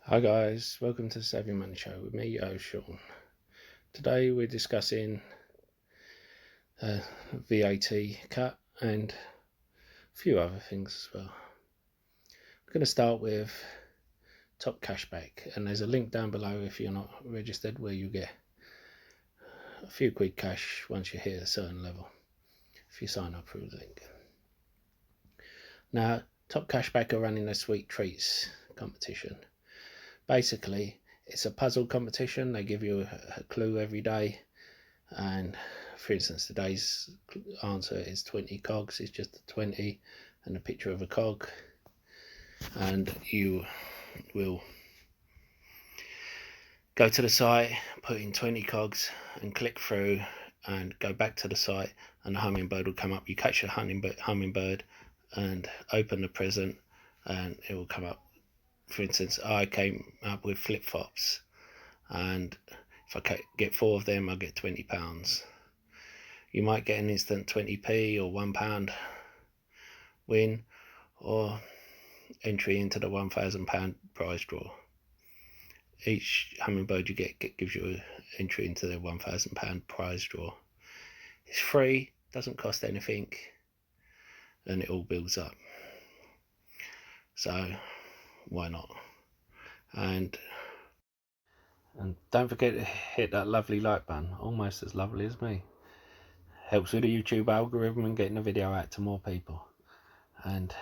Hi guys, welcome to the Savvy Money Show with me, Sean. Today we're discussing VAT cut and a few other things as well. We're going to start with Topcashback, and there's a link down below if you're not registered where you get a few quid cash once you hit a certain level if you sign up through the link. Now, Topcashback are running a sweet treats competition. Basically, it's a puzzle competition. They give you a clue every day, and for instance, today's answer is 20 cogs. It's just a 20 and a picture of a cog, and you will go to the site, put in 20 cogs and click through and go back to the site, and the hummingbird will come up. You catch the hummingbird and open the present, and it will come up. For instance, I came up with flip-flops, and if I get 4 of them, I'll get £20. You might get an instant 20p or £1 win, or entry into the £1,000 prize draw. Each hummingbird you get gives you an entry into the £1,000 prize draw. It's free, doesn't cost anything, and it all builds up. So why not? And don't forget to hit that lovely like button, almost as lovely as me. Helps with the YouTube algorithm and getting the video out to more people. And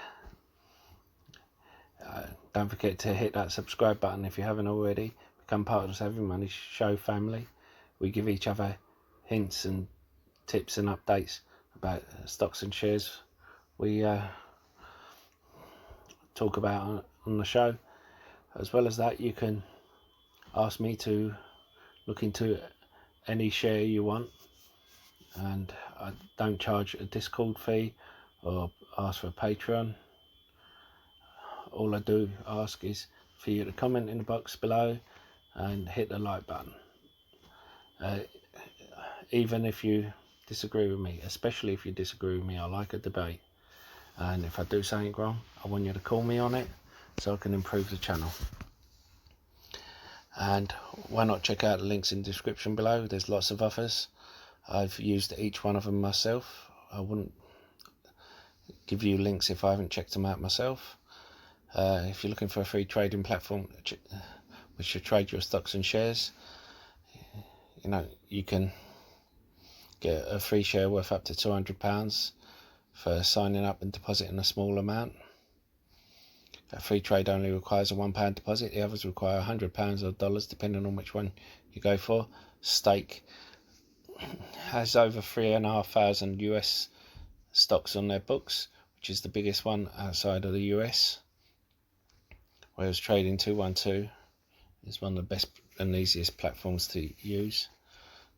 don't forget to hit that subscribe button if you haven't already. Become part of the Savvy Money Show family. We give each other hints and tips and updates about stocks and shares we talk about on the show. As well as that, you can ask me to look into any share you want, and I don't charge a Discord fee or ask for a Patreon. All I do ask is for you to comment in the box below and hit the like button. Even if you disagree with me, especially if you disagree with me, I like a debate. And if I do something wrong, I want you to call me on it so I can improve the channel. And why not check out the links in the description below? There's lots of offers. I've used each one of them myself. I wouldn't give you links if I haven't checked them out myself. If you're looking for a free trading platform which should trade your stocks and shares, you can get a free share worth up to £200 for signing up and depositing a small amount. A free trade only requires a £1 deposit. The others require £100 or dollars, depending on which one you go for. Stake has over 3,500 US stocks on their books, which is the biggest one outside of the US. Whereas Trading 212 is one of the best and easiest platforms to use.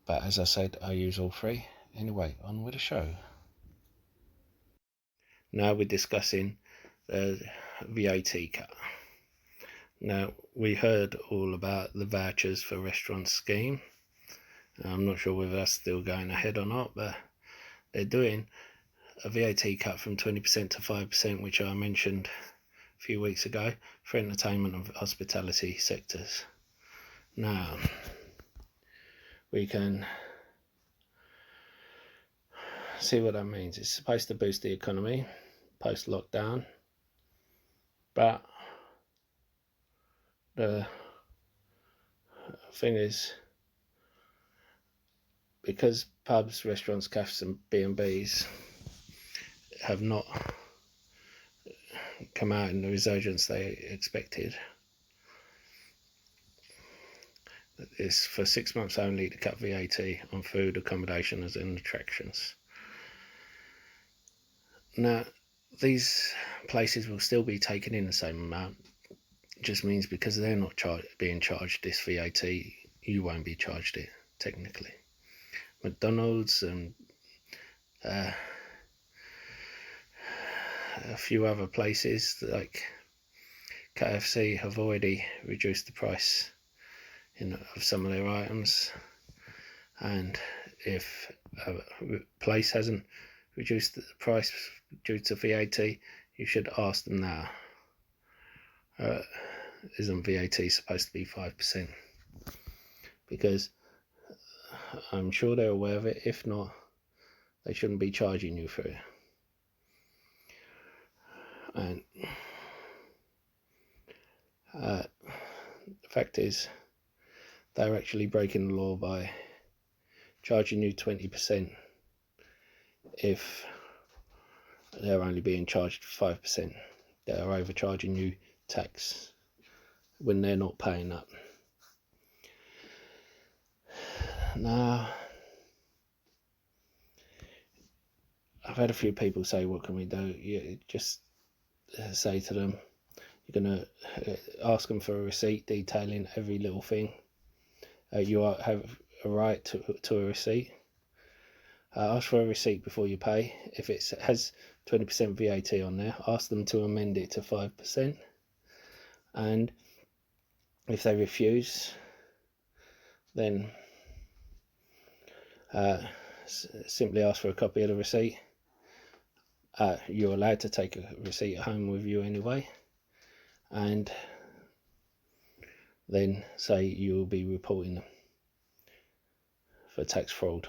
But as I said, I use all three. Anyway, on with the show. Now we're discussing the VAT cut. Now, we heard all about the vouchers for restaurants scheme. I'm not sure whether that's still going ahead or not, but they're doing a VAT cut from 20% to 5%, which I mentioned a few weeks ago, for entertainment and hospitality sectors. Now, we can see what that means. It's supposed to boost the economy post-lockdown, but the thing is, because pubs, restaurants, cafes and B&Bs have not come out in the resurgence they expected, it's for 6 months only to cut VAT on food, accommodation and attractions. Now, these places will still be taking in the same amount. It just means because they're not being charged this VAT, you won't be charged it, technically. McDonald's and a few other places like KFC have already reduced the price of some of their items, and if a place hasn't reduced the price due to VAT, you should ask them now. isn't VAT supposed to be 5%? Because I'm sure they're aware of it. If not, they shouldn't be charging you for it. And the fact is, they're actually breaking the law by charging you 20% if they're only being charged 5%. They're overcharging you tax when they're not paying that. Now, I've had a few people say, what can we do? You just say to them, you're going to ask them for a receipt detailing every little thing. You have a right to a receipt. Ask for a receipt before you pay. If it has 20% VAT on there, ask them to amend it to 5%. And if they refuse, then simply ask for a copy of the receipt. You're allowed to take a receipt home with you anyway, and then say you will be reporting them for tax fraud.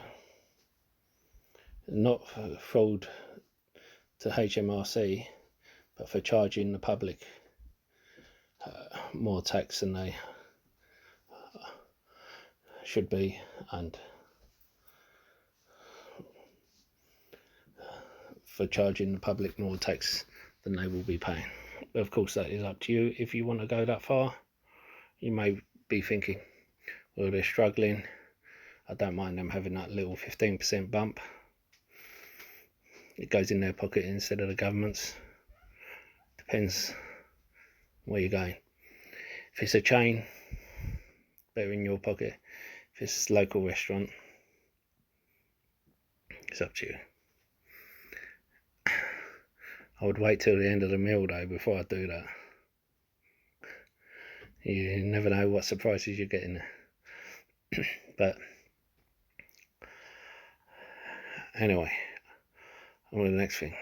Not for fraud to HMRC, but for charging the public more tax than they should be, and for charging the public more tax than they will be paying. But of course, that is up to you. If you want to go that far, you may be thinking, well, they're struggling, I don't mind them having that little 15% bump. It goes in their pocket instead of the government's. Depends where you're going. If it's a chain, better in your pocket. If it's a local restaurant, it's up to you. I would wait till the end of the meal though before I do that. You never know what surprises you're getting there. But anyway, on to the next thing.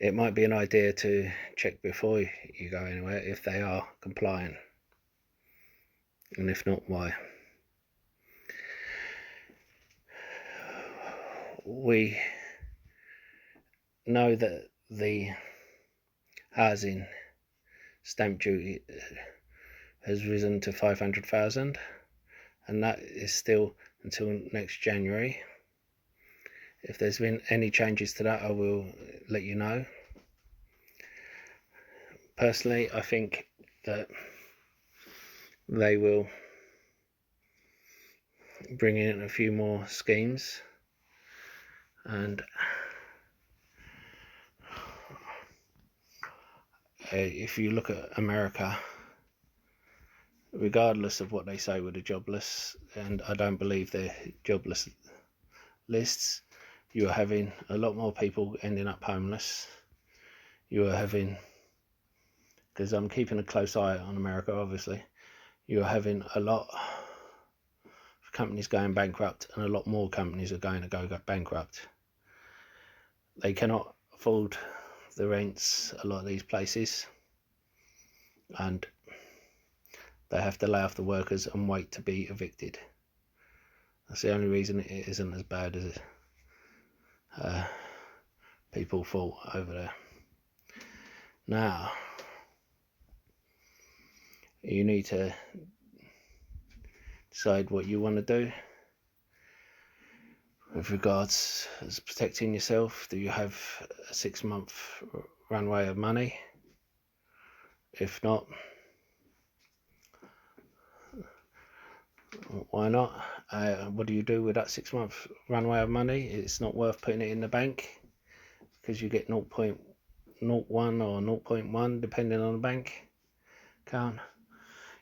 It might be an idea to check before you go anywhere if they are compliant, and if not, why. We know that the housing stamp duty has risen to 500,000, and that is still until next January. If there's been any changes to that, I will let you know. Personally, I think that they will bring in a few more schemes, and if you look at America, regardless of what they say with the jobless, and I don't believe they're jobless lists, you are having a lot more people ending up homeless. You are having, because I'm keeping a close eye on America obviously, you are having a lot of companies going bankrupt, and a lot more companies are going to go bankrupt. They cannot afford the rents, a lot of these places, and they have to lay off the workers and wait to be evicted. That's the only reason it isn't as bad as people thought over there. Now, you need to decide what you want to do with regards to protecting yourself. Do you have a 6-month runway of money? If not, why not? What do you do with that 6-month runway of money? It's not worth putting it in the bank, because you get 0.01 or 0.1 depending on the bank account.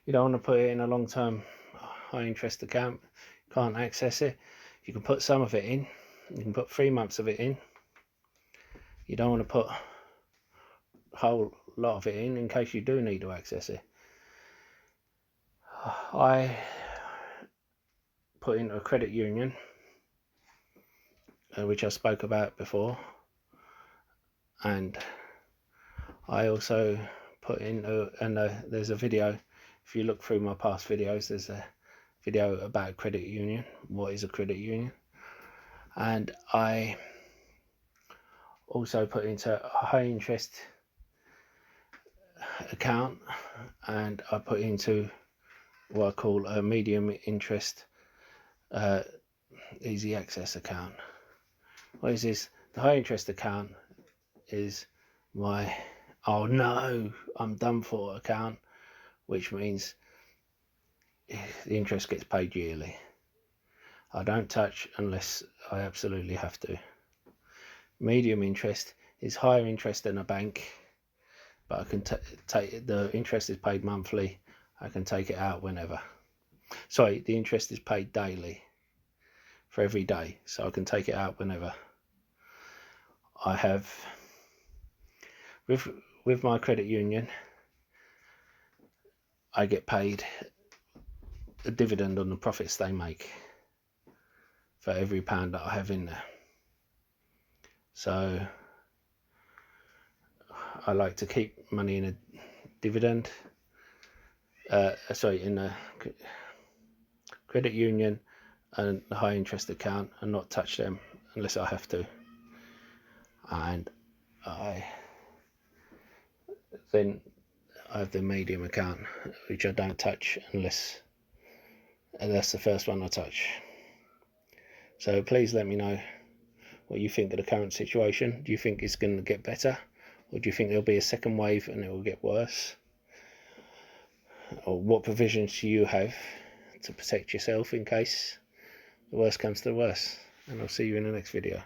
You don't want to put it in a long-term high interest account. You can't access it. You can put some of it in. You can put 3 months of it in. You don't want to put a whole lot of it in case you do need to access it. I put into a credit union, which I spoke about before, and I also put in, and there's a video. If you look through my past videos, there's a video about a credit union. What is a credit union? And I also put into a high interest account, and I put into what I call a medium interest easy access account. What is this? The high interest account is my oh no, I'm done for account, which means the interest gets paid yearly. I don't touch unless I absolutely have to. Medium interest is higher interest than a bank, but I can take the interest is paid monthly. I can take it out whenever. Sorry, the interest is paid daily for every day, so I can take it out whenever. I have with my credit union, I get paid a dividend on the profits they make for every pound that I have in there. So I like to keep money in a dividend, in a credit union and the high interest account, and not touch them unless I have to. And then I have the medium account, which I don't touch unless, and that's the first one I touch. So please let me know what you think of the current situation. Do you think it's going to get better, or do you think there'll be a second wave and it will get worse? Or what provisions do you have to protect yourself in case the worst comes to the worst? And I'll see you in the next video.